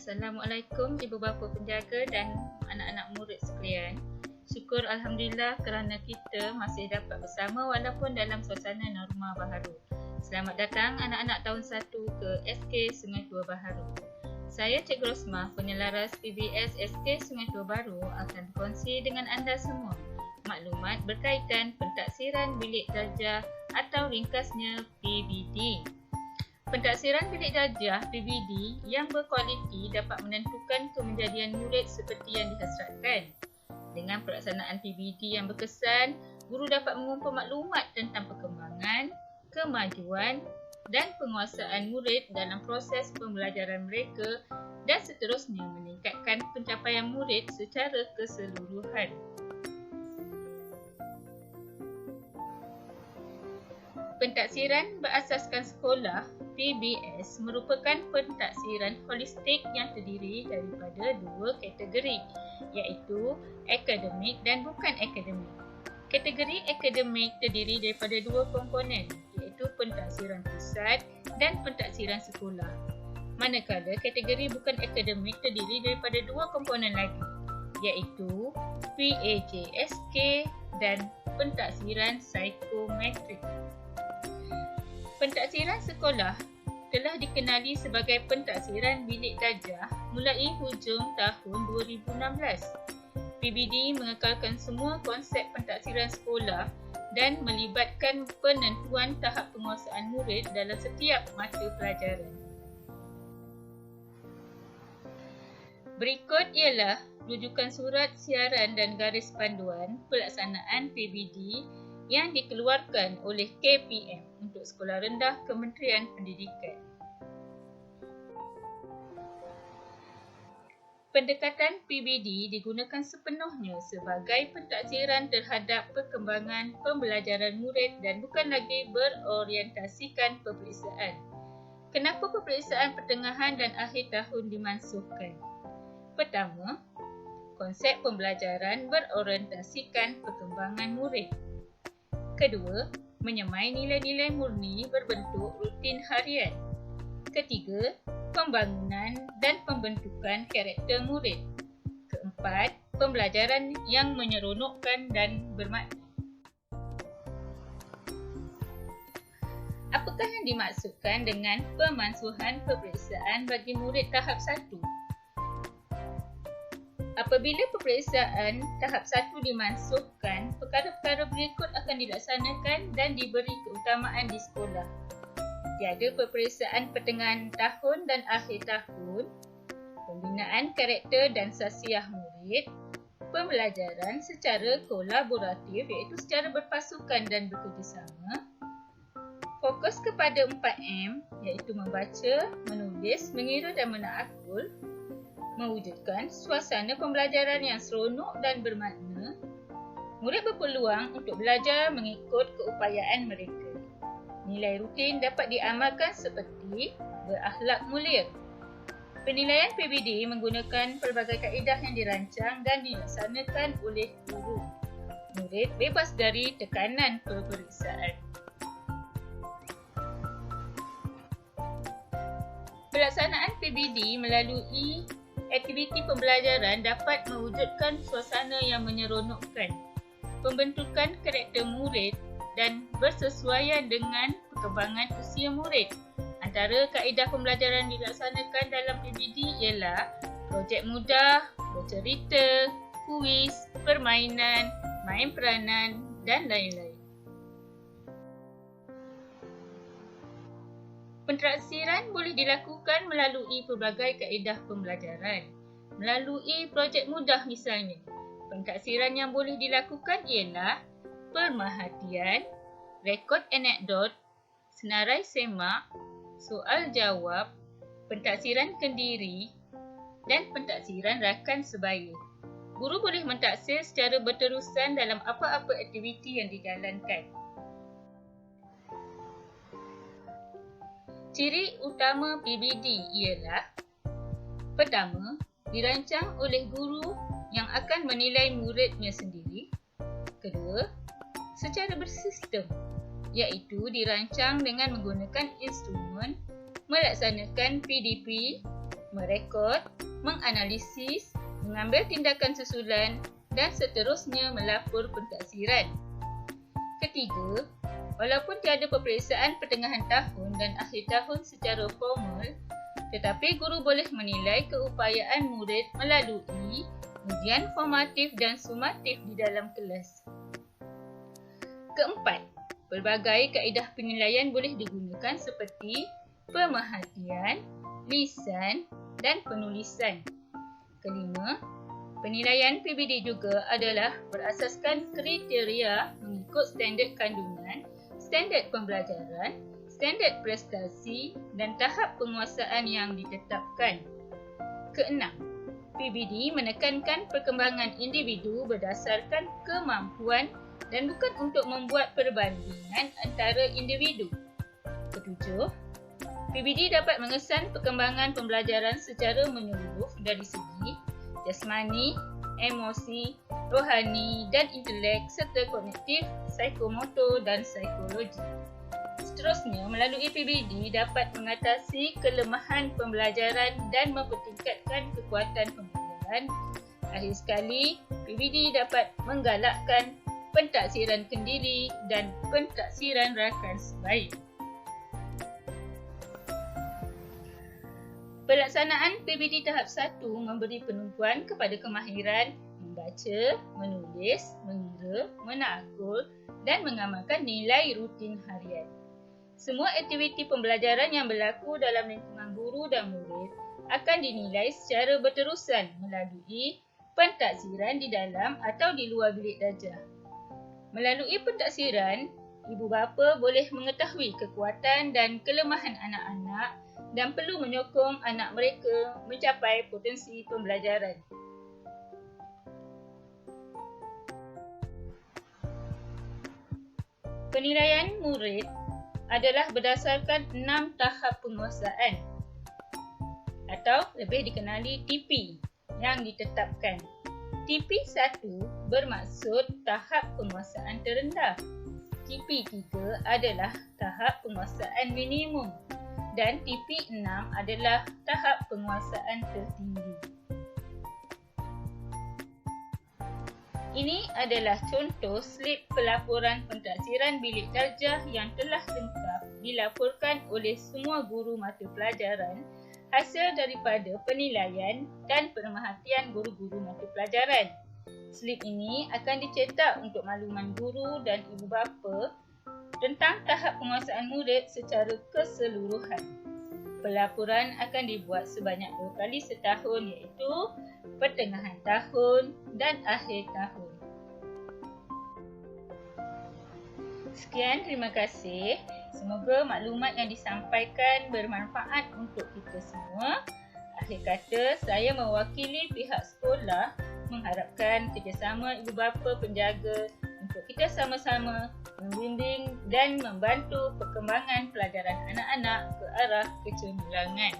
Assalamualaikum ibu bapa penjaga dan anak-anak murid sekalian. Syukur Alhamdulillah kerana kita masih dapat bersama walaupun dalam suasana norma baharu. Selamat datang anak-anak tahun 1 ke SK Sungai Tua Baharu. Saya Cikgu Rosmah, penyelaras PBS SK Sungai Tua Baru akan berkongsi dengan anda semua maklumat berkaitan pentaksiran bilik darjah atau ringkasnya PBD. Pentaksiran bilik darjah PBD yang berkualiti dapat menentukan kemenjadian murid seperti yang dihasratkan. Dengan pelaksanaan PBD yang berkesan, guru dapat mengumpul maklumat tentang perkembangan, kemajuan dan penguasaan murid dalam proses pembelajaran mereka dan seterusnya meningkatkan pencapaian murid secara keseluruhan. Pentaksiran berasaskan sekolah PBS merupakan pentaksiran holistik yang terdiri daripada dua kategori, iaitu akademik dan bukan akademik. Kategori akademik terdiri daripada dua komponen, iaitu pentaksiran pusat dan pentaksiran sekolah. Manakala kategori bukan akademik terdiri daripada dua komponen lagi, iaitu PAJSK dan pentaksiran psikometrik. Pentaksiran sekolah telah dikenali sebagai pentaksiran bilik darjah mulai hujung tahun 2016. PBD mengekalkan semua konsep pentaksiran sekolah dan melibatkan penentuan tahap penguasaan murid dalam setiap mata pelajaran. Berikut ialah rujukan surat siaran dan garis panduan pelaksanaan PBD yang dikeluarkan oleh KPM untuk Sekolah Rendah Kementerian Pendidikan. Pendekatan PBD digunakan sepenuhnya sebagai pentaksiran terhadap perkembangan pembelajaran murid dan bukan lagi berorientasikan peperiksaan. Kenapa peperiksaan pertengahan dan akhir tahun dimansuhkan? Pertama, konsep pembelajaran berorientasikan perkembangan murid. Kedua, menyemai nilai-nilai murni berbentuk rutin harian. Ketiga, pembangunan dan pembentukan karakter murid. Keempat, pembelajaran yang menyeronokkan dan bermakna. Apakah yang dimaksudkan dengan pemansuhan peperiksaan bagi murid tahap 1? Apabila peperiksaan tahap 1 dimansuhkan, perkara-perkara berikut akan dilaksanakan dan diberi keutamaan di sekolah. Tiada peperiksaan pertengahan tahun dan akhir tahun, pembinaan karakter dan sasiah murid, pembelajaran secara kolaboratif iaitu secara berpasukan dan bekerjasama, fokus kepada 4M iaitu membaca, menulis, mengira dan menakul, mewujudkan suasana pembelajaran yang seronok dan bermakna, murid berpeluang untuk belajar mengikut keupayaan mereka. Nilai rutin dapat diamalkan seperti berakhlak mulia. Penilaian PBD menggunakan pelbagai kaedah yang dirancang dan dilaksanakan oleh guru. Murid bebas dari tekanan peperiksaan. Pelaksanaan PBD melalui aktiviti pembelajaran dapat mewujudkan suasana yang menyeronokkan, pembentukan karakter murid dan bersesuaian dengan perkembangan usia murid. Antara kaedah pembelajaran dilaksanakan dalam PBD ialah projek mudah, bercerita, kuis, permainan, main peranan dan lain-lain. Pentaksiran boleh dilakukan melalui pelbagai kaedah pembelajaran. Melalui projek mudah misalnya, pentaksiran yang boleh dilakukan ialah pemerhatian, rekod anekdot, senarai semak, soal jawab, pentaksiran kendiri dan pentaksiran rakan sebaya. Guru boleh mentaksir secara berterusan dalam apa-apa aktiviti yang dijalankan. Ciri utama PBD ialah: pertama, dirancang oleh guru yang akan menilai muridnya sendiri. Kedua, secara bersistem, iaitu dirancang dengan menggunakan instrumen, melaksanakan PDP, merekod, menganalisis, mengambil tindakan susulan dan seterusnya melapor pentaksiran. Ketiga, walaupun tiada peperiksaan pertengahan tahun dan akhir tahun secara formal, tetapi guru boleh menilai keupayaan murid melalui ujian formatif dan sumatif di dalam kelas. Keempat, pelbagai kaedah penilaian boleh digunakan seperti pemerhatian, lisan dan penulisan. Kelima, penilaian PBD juga adalah berasaskan kriteria mengikut standard kandungan, standard pembelajaran, standard prestasi dan tahap penguasaan yang ditetapkan. Keenam, PBD menekankan perkembangan individu berdasarkan kemampuan dan bukan untuk membuat perbandingan antara individu. Ketujuh, PBD dapat mengesan perkembangan pembelajaran secara menyeluruh dari segi jasmani, emosi, rohani dan intelek serta kognitif, psikomotor dan psikologi. Seterusnya, melalui PBD dapat mengatasi kelemahan pembelajaran dan mempertingkatkan kekuatan pembelajaran. Akhir sekali, PBD dapat menggalakkan pentaksiran kendiri dan pentaksiran rakan sebaik. Pelaksanaan PBD tahap 1 memberi penumpuan kepada kemahiran membaca, menulis, mengira, menakul dan mengamalkan nilai rutin harian. Semua aktiviti pembelajaran yang berlaku dalam lingkungan guru dan murid akan dinilai secara berterusan melalui pentaksiran di dalam atau di luar bilik darjah. Melalui pentaksiran, ibu bapa boleh mengetahui kekuatan dan kelemahan anak-anak dan perlu menyokong anak mereka mencapai potensi pembelajaran. Penilaian murid adalah berdasarkan 6 tahap penguasaan atau lebih dikenali TP yang ditetapkan. TP1 bermaksud tahap penguasaan terendah. TP3 adalah tahap penguasaan minimum dan TP6 adalah tahap penguasaan tertinggi. Ini adalah contoh slip pelaporan pentaksiran bilik darjah yang telah lengkap dilaporkan oleh semua guru mata pelajaran hasil daripada penilaian dan pemerhatian guru-guru mata pelajaran. Slip ini akan dicetak untuk makluman guru dan ibu bapa tentang tahap penguasaan murid secara keseluruhan. Pelaporan akan dibuat sebanyak 2 kali setahun iaitu pertengahan tahun dan akhir tahun. Sekian, terima kasih. Semoga maklumat yang disampaikan bermanfaat untuk kita semua. Akhir kata, saya mewakili pihak sekolah mengharapkan kerjasama ibu bapa penjaga untuk kita sama-sama membimbing dan membantu perkembangan pelajaran anak-anak ke arah kecemerlangan.